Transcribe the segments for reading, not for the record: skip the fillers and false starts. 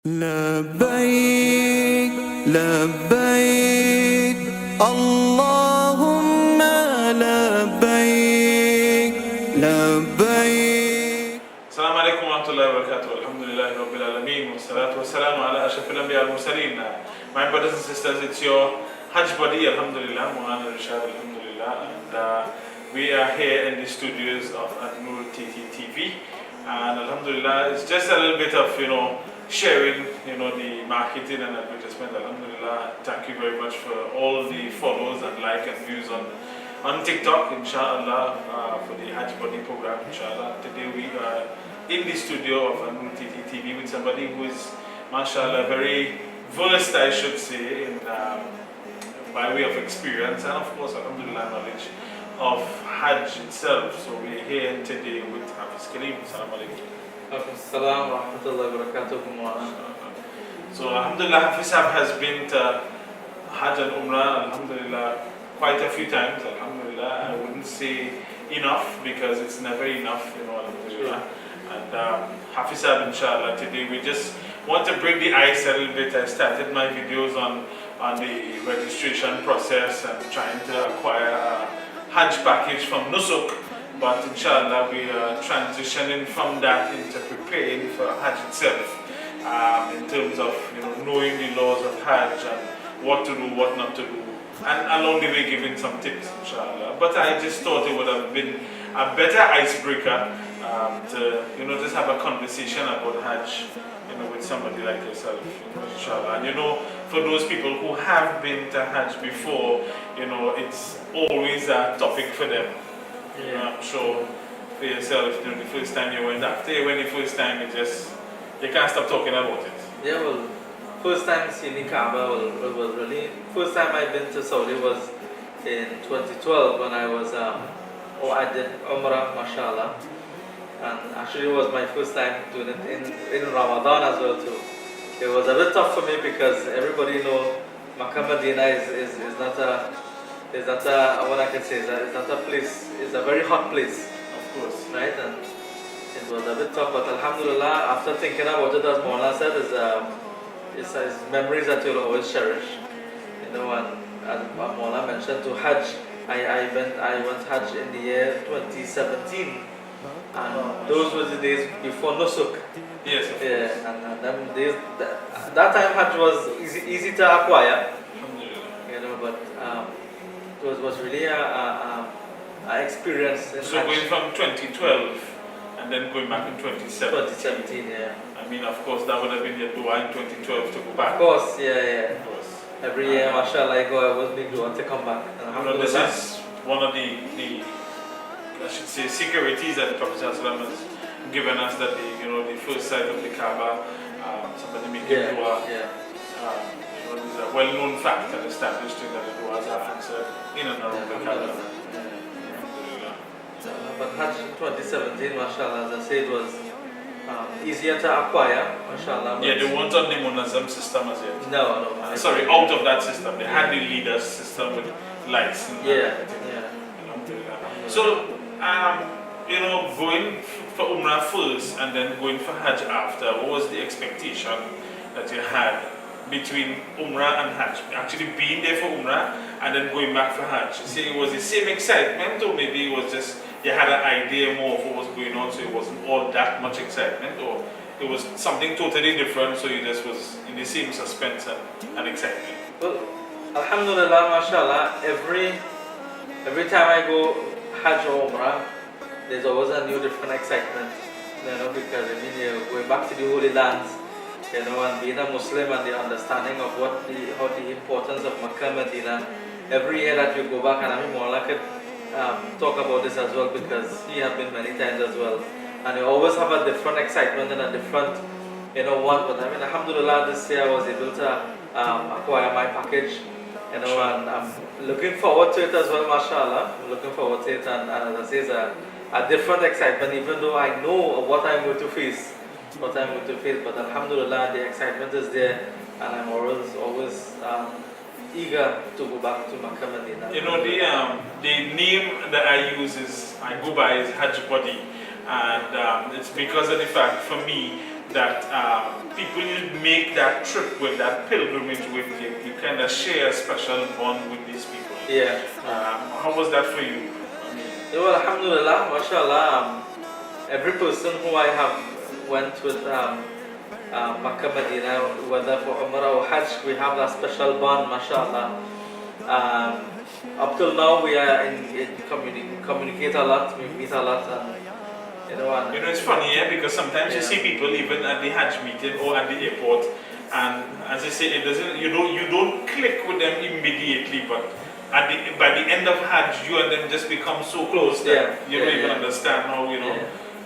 لبيك لبيك اللهم لبيك لبيك. السلام عليكم ورحمة الله وبركاته. الحمد لله رب العالمين والصلاة والسلام على أشرف الأنبياء والمرسلين. My brothers and sisters, it's your Hajj Buddy, Alhamdulillah, Maulana Rishad, Alhamdulillah, and we are here in the studios of Nur TV, and Alhamdulillah, it's just a little bit of sharing the marketing and advertisement. Alhamdulillah, thank you very much for all the follows and like and views on TikTok, inshallah, for the Hajj Buddy program, inshallah. Today we are in the studio of Nur TV with somebody who is, mashallah, very versed, I should say, in by way of experience and of course, alhamdulillah, knowledge of Hajj itself. So we're here today with Hafiz Kaleem. Assalamu alaikum. Assalamu rahmatullahi wa barakatuh. So alhamdulillah, Hafiz has been to Hajj and Umrah, alhamdulillah, quite a few times. Alhamdulillah, I wouldn't say enough because it's never enough, alhamdulillah. And Hafiz, inshallah, today we just want to break the ice a little bit. I started my videos on the registration process and trying to acquire a Hajj package from Nusuk, but inshallah we are transitioning from that into preparing for Hajj itself, in terms of knowing the laws of Hajj and what to do, what not to do, and along the way giving some tips, inshallah. But I just thought it would have been a better icebreaker to just have a conversation about Hajj with somebody like yourself, inshallah. And for those people who have been to Hajj before, it's always a topic for them. I'm sure for yourself, the first time you went, after you went the first time, you can't stop talking about it. Yeah, well, first time seeing the Kaaba was really, first time I've been to Saudi was in 2012 when I was, I did Umrah, mashallah. And actually it was my first time doing it in Ramadan as well too. It was a bit tough for me because everybody Makkah Medina is not a what I can say is not a place, it's a very hot place. Of course. Right? And it was a bit tough, but alhamdulillah, after thinking about it, as Maulana said, it's memories that you'll always cherish. And as Maulana mentioned, to Hajj, I went Hajj in the year 2017. And those were the days before Nusuk. Yes. Yeah, and them days, that time Hajj was easy to acquire. But it was really a experience. So Hajj. Going from 2012 and then going back in 2017. 2017, yeah. I mean, of course, that would have been your dua in 2012 to go back. Of course, yeah. Of course. Every year, mashallah, I was big dua to come back. This is one of the I should say securities that the Prophet has given us, that the first sight of the Kaaba, somebody making dua. It's a well-known fact and established thing that the duas are answered in and around the Kaaba. But Hajj 2017, mashallah, as I said, was easier to acquire, mashallah. Yeah, they weren't on the Munazam system as yet. No. Sorry, out of that system. They had the leaders system with lights. So, going for Umrah first and then going for Hajj after, what was the expectation that you had between Umrah and Hajj? Actually being there for Umrah and then going back for Hajj. You see, it was the same excitement, or maybe it was just you had an idea more of what was going on, so it wasn't all that much excitement, or it was something totally different, so you just was in the same suspense and excitement? Well, alhamdulillah, mashallah, every time I go Hajj or Umrah, there's always a new different excitement, because you're going back to the Holy Lands, and being a Muslim and the understanding of how the importance of Makkah Medina. Every year that you go back, and I mean, Maulana could talk about this as well because he has been many times as well, and you always have a different excitement and a different, one. But I mean, alhamdulillah, this year I was able to acquire my package. And I'm looking forward to it as well, mashallah. I'm looking forward to it, and as I say, it's a different excitement, even though I know what I'm going to face. But alhamdulillah, the excitement is there, and I'm always eager to go back to Makkah Medina. The name that I go by is Hajj Buddy, and it's because of the fact, for me, that people you make that trip with, that pilgrimage with, you kind of share a special bond with these people. Yeah. How was that for you? Yeah, well, alhamdulillah, mashallah, every person who I have went with Makkah, Medina, whether for Umrah or Hajj, we have that special bond, mashallah. Up till now, we are communicate a lot, we meet a lot, and it's funny, because sometimes you see people even at the Hajj meeting or at the airport, and as I say, you don't click with them immediately, but by the end of Hajj, you and them just become so close that you don't even understand how,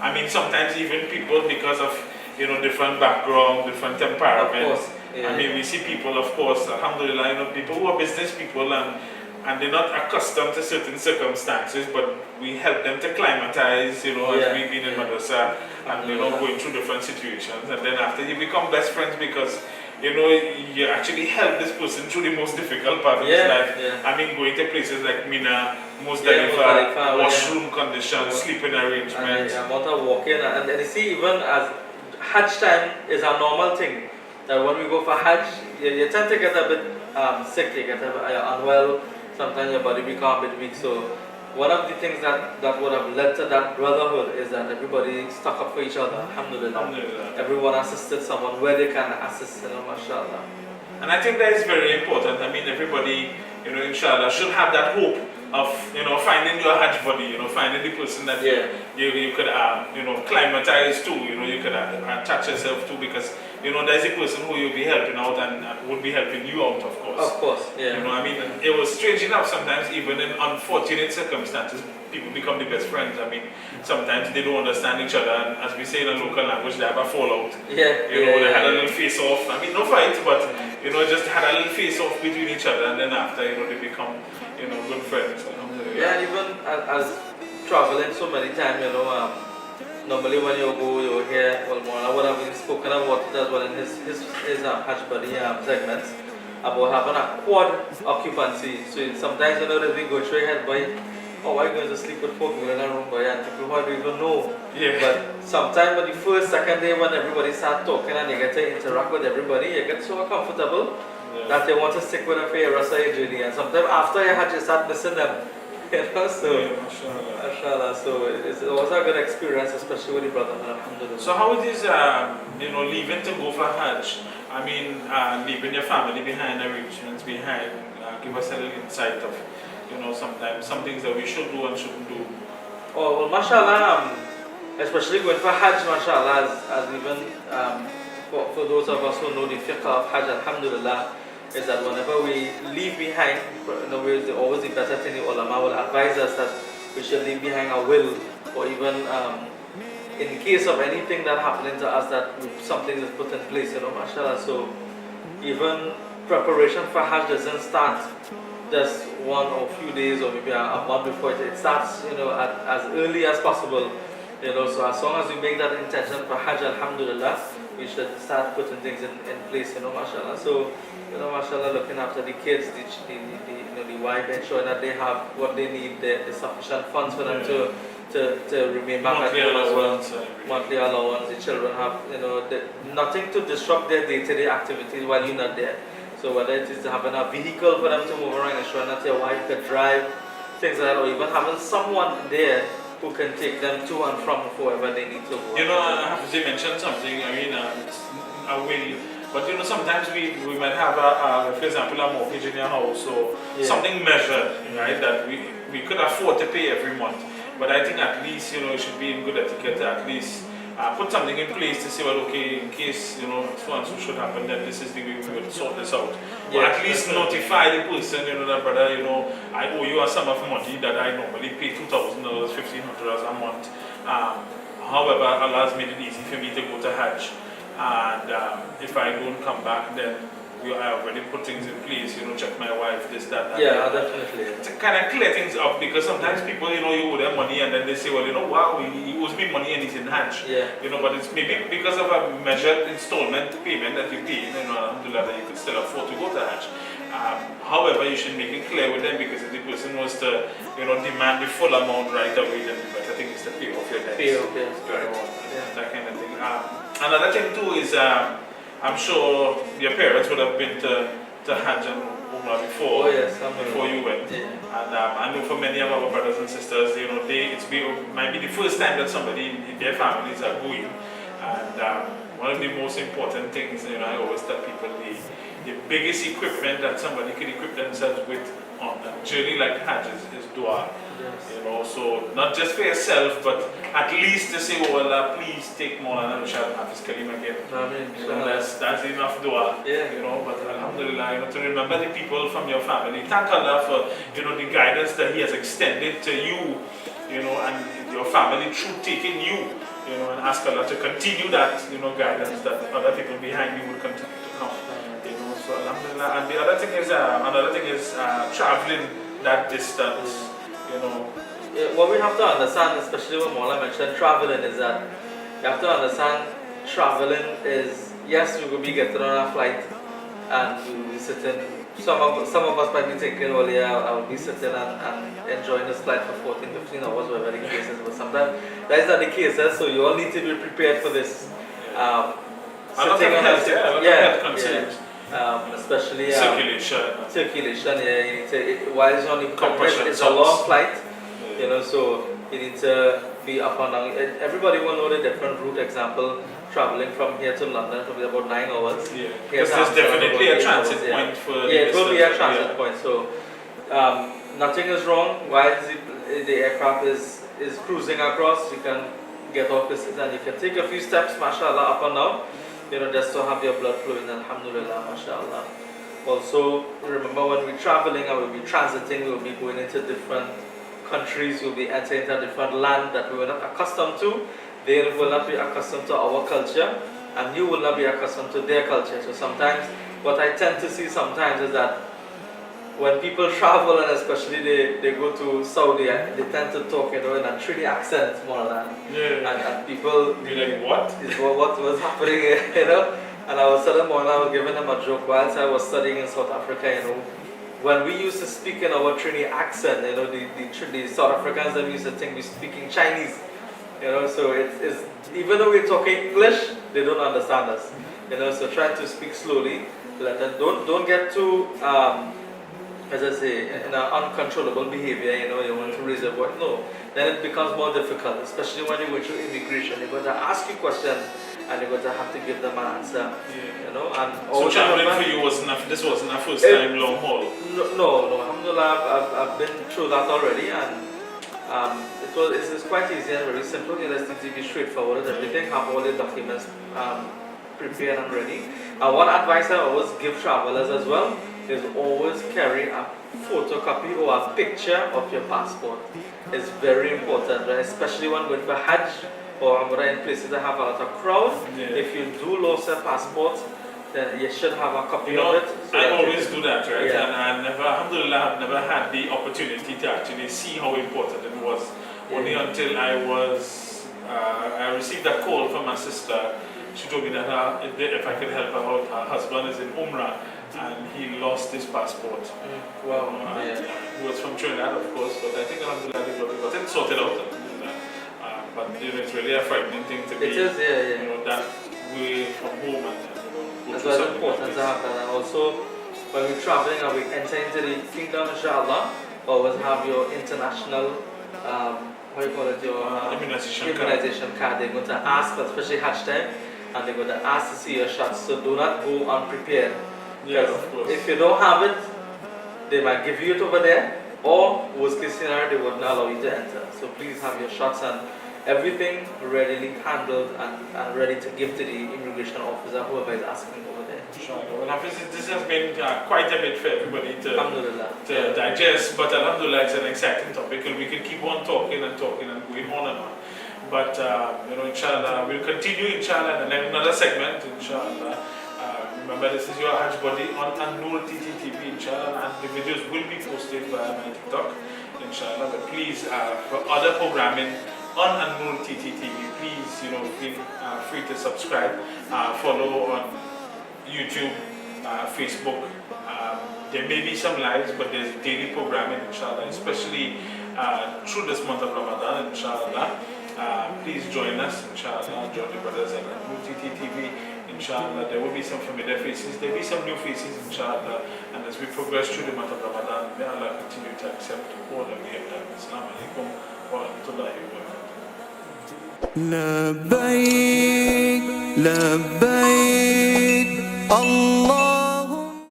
I mean, sometimes even people, because of, different background, different temperaments. I mean, we see people, of course, alhamdulillah, people who are business people and they're not accustomed to certain circumstances, but we help them to climatize, as we've been in madrasa and, going through different situations. And then after you become best friends because, you actually help this person through the most difficult part of his life. I mean, going to places like Mina, Muzdalifah, washroom conditions, sleeping arrangements. And amount of walking, and you see, even as Hajj time is a normal thing, that when we go for Hajj, you tend to get a bit sick, you get a bit unwell, sometimes your body becomes a bit weak. So one of the things that would have led to that brotherhood is that everybody stuck up for each other, alhamdulillah. Everyone assisted someone where they can assist, mashallah. And I think that is very important. I mean, everybody, inshallah, should have that hope of, finding your Hajj buddy, finding the person that you could, climatize to, you could attach yourself to, because, there's a person who you'll be helping out and would be helping you out, of course. Of course, yeah. I mean, it was strange enough, sometimes even in unfortunate circumstances, people become the best friends. I mean, sometimes they don't understand each other, and as we say in a local language, they have a fallout. They had a little face-off. I mean, no fight, but, just had a little face-off between each other, and then after, they become, good friends. Yeah, and even as traveling so many times, normally when you go, you hear, well, Maulana would have been spoken about it as well in his Hajj Buddy segments, about having a quad occupancy. So sometimes, that we go through your head, boy, oh, why are you going to sleep with 4 people in a room, boy, and people who don't even know. But sometimes when the first, second day, when everybody starts talking and you get to interact with everybody, you get so comfortable that they want to stick with them for your rest of your journey. And sometimes after your Hajj, you start missing them. So, mashallah, so it's also a good experience, especially with the brother, alhamdulillah. So how it is, leaving to go for Hajj? I mean, leaving your family behind, arrangements behind, give us a little insight of, sometimes some things that we should do and shouldn't do. Oh, well, mashallah, especially going for Hajj, mashallah, as even for those of us who know the fiqh of Hajj, alhamdulillah, is that whenever we leave behind, always the better thing, the ulama will advise us that we should leave behind a will, or even in case of anything that happening to us, that something is put in place, mashallah. So even preparation for Hajj doesn't start just one or few days or maybe a month before it starts, as early as possible. So as long as we make that intention for Hajj, alhamdulillah, we should start putting things in place, mashallah. So, mashallah, looking after the kids, the wife, ensuring that they have what they need, the sufficient funds for them to remain back at home as well. Monthly allowance, the children have, nothing to disrupt their day-to-day activities while you're not there. So whether it is having a vehicle for them to move around, ensuring that your wife could drive, things like that, or even having someone there who can take them to and from wherever they need to go. Hafiz mentioned something, I mean, I will, but sometimes we might have, for example, a mortgage in your house or something measured, right, that we could afford to pay every month. But I think at least, it should be in good etiquette to at least put something in place to say, well, okay, in case, so and so should happen, then this is the way we will sort this out. Or at least notify the person, that brother, I owe you a sum of money that I normally pay $2,000, $1,500 a month. However, Allah has made it easy for me to go to Hajj. And if I don't come back, then I already put things in place, check my wife, this, that, that. Yeah, definitely. To kind of clear things up, because sometimes people, you owe them money and then they say, well, wow, he owes me money and he's in Hajj. But it's maybe because of a measured installment payment that you pay, alhamdulillah, that you could still afford to go to Hajj. However, you should make it clear with them, because if the person was to, demand the full amount right away, then the better thing is to pay off your debts. Pay off, that kind of thing. Another thing too is I'm sure your parents would have been to Hajj and Umrah before. Oh yes, Before you went. Yeah. And I know for many of our brothers and sisters, might be the first time that somebody in their families are going. And one of the most important things, I always tell people, the biggest equipment that somebody can equip themselves with on a journey like Hajj is dua. Yes. So not just for yourself, but at least to say, oh Allah, please take Maulana Rishad Hafiz Kaleem again. That's enough dua. Yeah. But alhamdulillah, to remember the people from your family. Thank Allah for the guidance that He has extended to you, and your family through taking you, and ask Allah to continue that, guidance that other people behind you will continue to come. So alhamdulillah. And the other thing is, another thing is traveling that distance. What we have to understand, especially when Maulana mentioned traveling, is that you have to understand traveling is, yes, we will be getting on a flight and we will be sitting. Some of us might be thinking, well, yeah, I will be sitting and enjoying this flight for 14, 15 hours, whatever the case is. But sometimes that is not the case, so you all need to be prepared for this. Sitting on health concerns. Especially circulation, yeah, you need to, while it's on the compression, it's a long flight, so you need to be up and down. Everybody will know the different route. Example, traveling from here to London will be about 9 hours. Yeah, because there's definitely a transit point for it will be a transit point. So nothing is wrong while the aircraft is cruising across. You can get off places and you can take a few steps, mashallah, up and down. Just to have your blood flowing, alhamdulillah, mashallah. Also, remember when we're traveling and we'll be transiting, we'll be going into different countries, we'll be entering into a different land that we were not accustomed to. They will not be accustomed to our culture, and you will not be accustomed to their culture. So sometimes, what I tend to see sometimes is that when people travel, and especially they go to Saudi, they tend to talk, in a Trini accent more than, and people be like, what? What was happening, And I was telling Maulana, I was giving them a joke whilst I was studying in South Africa, when we used to speak in our Trini accent, the South Africans, they used to think we're speaking Chinese, so it's even though we're talking English, they don't understand us, so trying to speak slowly, let them, don't get too, as I say, in an uncontrollable behavior, you want to raise your voice. No, then it becomes more difficult, especially when you go through immigration. You're going to ask you questions and you're going to have to give them an answer. And so traveling for you this wasn't a first time long haul? No, alhamdulillah, I've been through that already, and it's quite easy and very simple. You just need to be straightforward. Everything, have all the documents prepared and ready. And one advice I always give travelers as well is always carry a photocopy or a picture of your passport. It's very important, right? Especially when going for Hajj or in places that have a lot of crowd. If you do lose a passport, then you should have a copy of it. So I always do that, right? And I alhamdulillah, I've never had the opportunity to actually see how important it was. Only until I received a call from my sister. She told me that if I could help her out, her husband is in Umrah and he lost his passport. Wow. He was from Trinidad, of course, but I think alhamdulillah they got it sorted out. But it's really a frightening thing to be. It is, that way from home and that's why it's important to have that. And also, when we're traveling and we enter into the kingdom, inshallah, always have your international, what do you call it, your immunization card. They're going to ask, especially Hajj time, and they're going to ask to see your shots. So do not go unprepared. Yes, of course. If you don't have it, they might give you it over there, or worst case scenario, they would not allow you to enter. So please have your shots and everything readily handled and ready to give to the immigration officer, whoever is asking over there. Sure. Well, obviously this has been quite a bit for everybody to digest, but alhamdulillah, it's an exciting topic and we can keep on talking and going on and on. But inshallah, we'll continue inshallah in another segment, inshallah. Remember, this is your Hajj Buddy on An-Noor TTTV, inshallah, and the videos will be posted via my TikTok, inshallah. But please, for other programming on An-Noor TTTV, please, feel free to subscribe, follow on YouTube, Facebook. There may be some lives, but there's daily programming, inshallah, especially through this month of Ramadan, inshallah. Please join us, inshallah. Join the brothers at UTT TV, inshallah. There will be some familiar faces, there will be some new faces, inshallah. And as we progress through the month of Ramadan, may Allah continue to accept all that we have done. Assalamu alaikum wa rahmatullahi wa barakatuh. لبيك لبيك الله